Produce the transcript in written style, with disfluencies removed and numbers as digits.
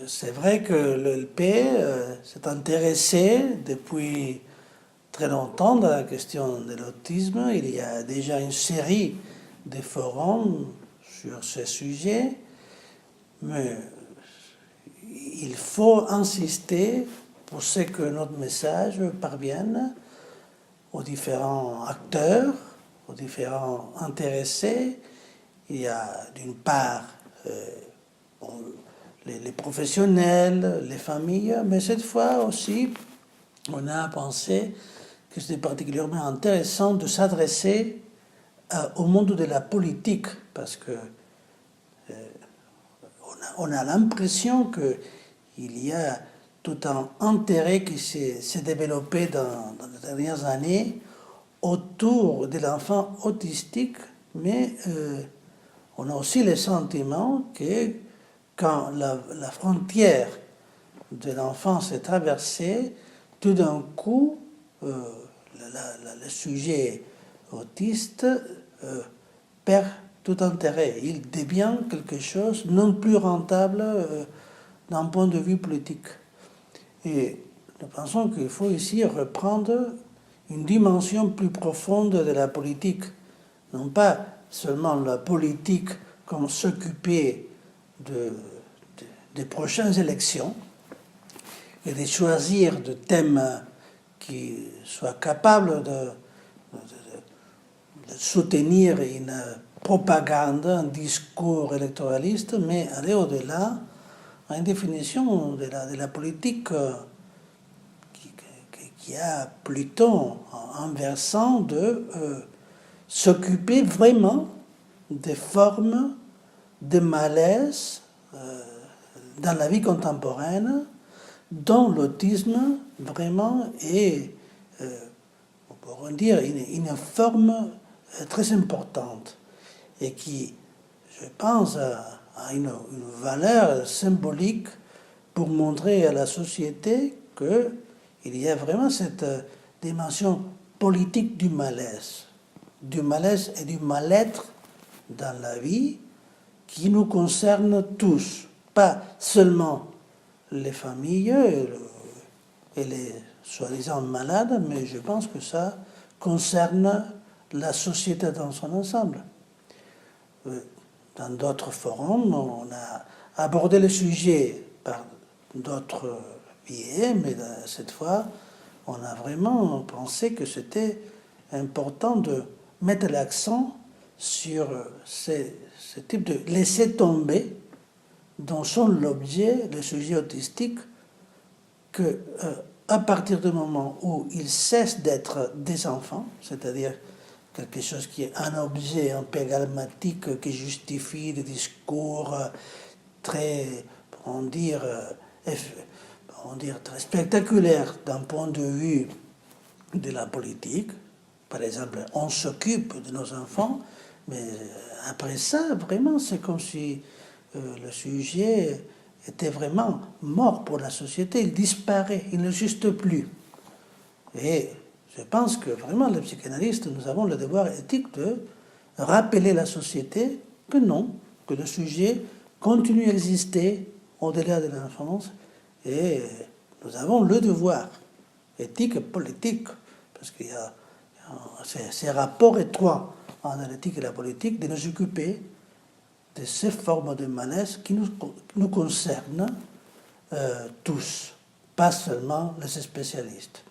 c'est vrai que le LP s'est intéressé depuis très longtemps à la question de l'autisme. Il y a déjà une série de forums sur ce sujet, mais il faut insister pour ce que notre message parvienne aux différents acteurs, aux différents intéressés. Il y a d'une part les professionnels, les familles, mais cette fois aussi, on a pensé que c'était particulièrement intéressant de s'adresser au monde de la politique, parce que on a l'impression qu'il y a tout un intérêt qui s'est développé dans les dernières années autour de l'enfant autistique, mais on a aussi le sentiment que quand la frontière de l'enfance est traversée, tout d'un coup, le sujet autiste perd tout intérêt. Il devient quelque chose non plus rentable d'un point de vue politique. Et nous pensons qu'il faut ici reprendre une dimension plus profonde de la politique. Non pas seulement la politique comme s'occuper des prochaines élections et de choisir des thèmes qui soient capables de soutenir une propagande, un discours électoraliste, mais aller au-delà à une définition de la politique qui a plutôt un versant de s'occuper vraiment des formes de malaise dans la vie contemporaine, dont l'autisme vraiment est, on pourrait dire, une forme très importante et qui, je pense, a une valeur symbolique pour montrer à la société qu'il y a vraiment cette dimension politique du malaise et du mal-être dans la vie qui nous concerne tous, pas seulement les familles et les soi-disant malades, mais je pense que ça concerne la société dans son ensemble. Dans d'autres forums, on a abordé le sujet par d'autres biais, mais cette fois, on a vraiment pensé que c'était important de mettre l'accent sur ce type de laisser tomber dont sont l'objet, le sujet autistique, que à partir du moment où ils cessent d'être des enfants, c'est-à-dire quelque chose qui est un objet un peu égalmatique qui justifie des discours très, on dire, très spectaculaires d'un point de vue de la politique. Par exemple, on s'occupe de nos enfants, mais après ça, vraiment, c'est comme si le sujet était vraiment mort pour la société, il disparaît, il n'existe plus. Et je pense que vraiment, les psychanalystes, nous avons le devoir éthique de rappeler la société que non, que le sujet continue à exister au-delà de l'enfance, et nous avons le devoir éthique et politique, parce qu'il y a ces rapports étroits entre l'éthique et la politique, de nous occuper de ces formes de malaise qui nous concernent tous, pas seulement les spécialistes.